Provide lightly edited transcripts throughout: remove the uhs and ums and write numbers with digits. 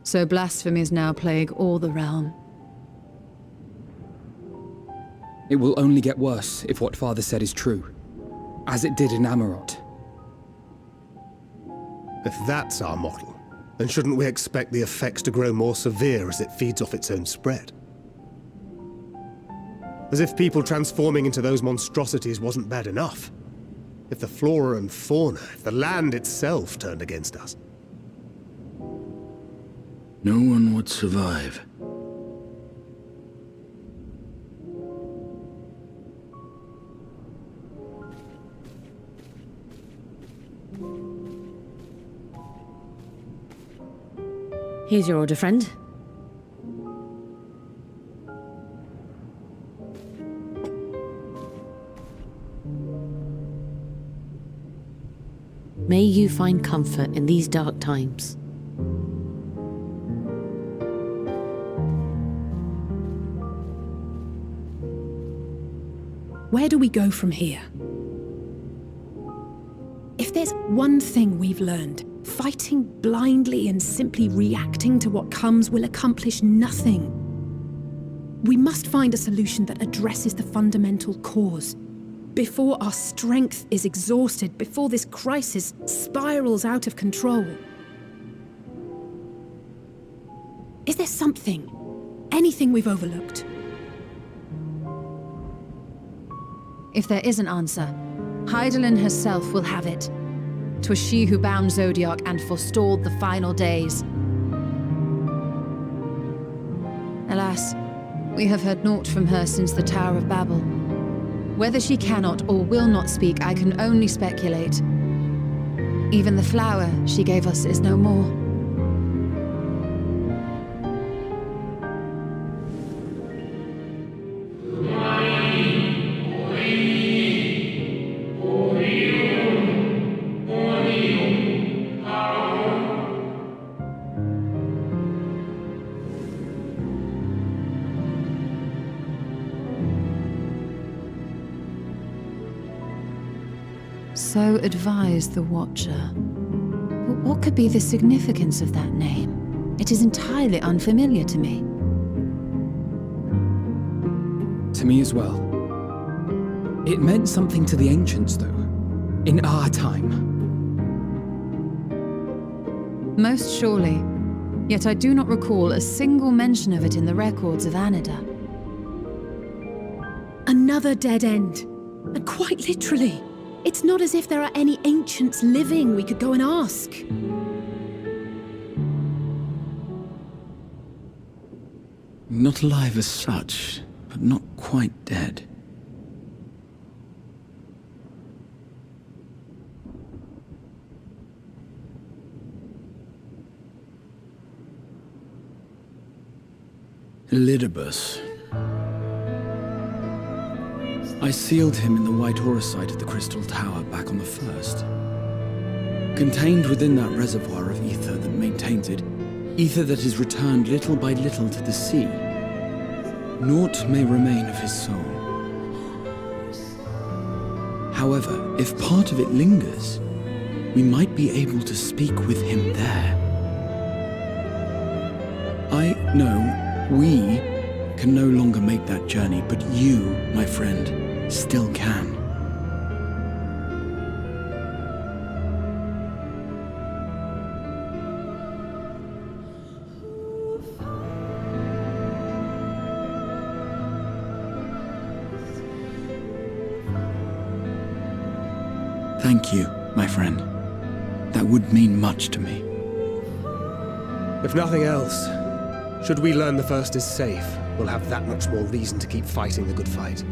So blasphemies now plague all the realm. It will only get worse if what Father said is true, as it did in Amarot. If that's our model, then shouldn't we expect the effects to grow more severe as it feeds off its own spread? As if people transforming into those monstrosities wasn't bad enough. If the flora and fauna, if the land itself turned against us. No one would survive. Here's your order, friend. May you find comfort in these dark times. Where do we go from here? If there's one thing we've learned, fighting blindly and simply reacting to what comes will accomplish nothing. We must find a solution that addresses the fundamental cause. Before our strength is exhausted, before this crisis spirals out of control. Is there something, anything we've overlooked? If there is an answer, Hydaelyn herself will have it. 'Twas she who bound Zodiark and forestalled the final days. Alas, we have heard naught from her since the Tower of Babel. Whether she cannot or will not speak, I can only speculate. Even the flower she gave us is no more. So advised the Watcher. But what could be the significance of that name? It is entirely unfamiliar to me. To me as well. It meant something to the ancients, though. In our time. Most surely. Yet I do not recall a single mention of it in the records of Anida. Another dead end. And quite literally. It's not as if there are any ancients living we could go and ask. Not alive as such, but not quite dead. Elidibus. I sealed him in the white auracite of the Crystal Tower back on the first. Contained within that reservoir of ether that maintains it, ether that is returned little by little to the sea, naught may remain of his soul. However, if part of it lingers, we might be able to speak with him there. I know we can no longer make that journey, but you, my friend, still can. Thank you, my friend. That would mean much to me. If nothing else, should we learn the First is safe, we'll have that much more reason to keep fighting the good fight.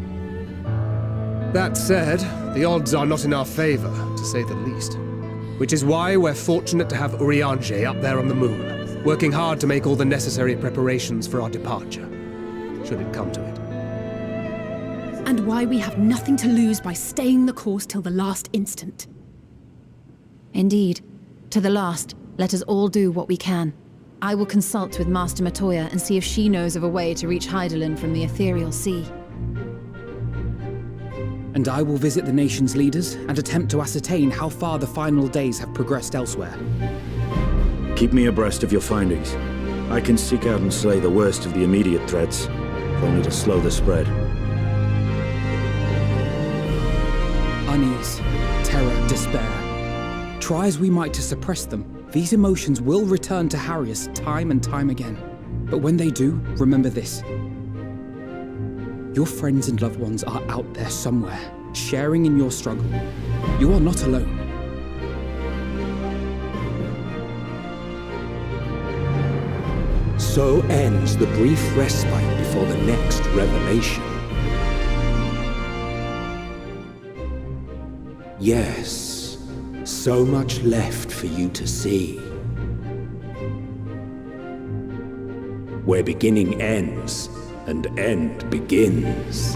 That said, the odds are not in our favor, to say the least. Which is why we're fortunate to have Urianger up there on the moon, working hard to make all the necessary preparations for our departure, should it come to it. And why we have nothing to lose by staying the course till the last instant. Indeed. To the last, let us all do what we can. I will consult with Master Matoya and see if she knows of a way to reach Hydaelyn from the Ethereal Sea. And I will visit the nation's leaders and attempt to ascertain how far the final days have progressed elsewhere. Keep me abreast of your findings. I can seek out and slay the worst of the immediate threats, if only to slow the spread. Unease, terror, despair. Try as we might to suppress them, these emotions will return to harry us time and time again. But when they do, remember this. Your friends and loved ones are out there somewhere, sharing in your struggle. You are not alone. So ends the brief respite before the next revelation. Yes, so much left for you to see. Where beginning ends and end begins.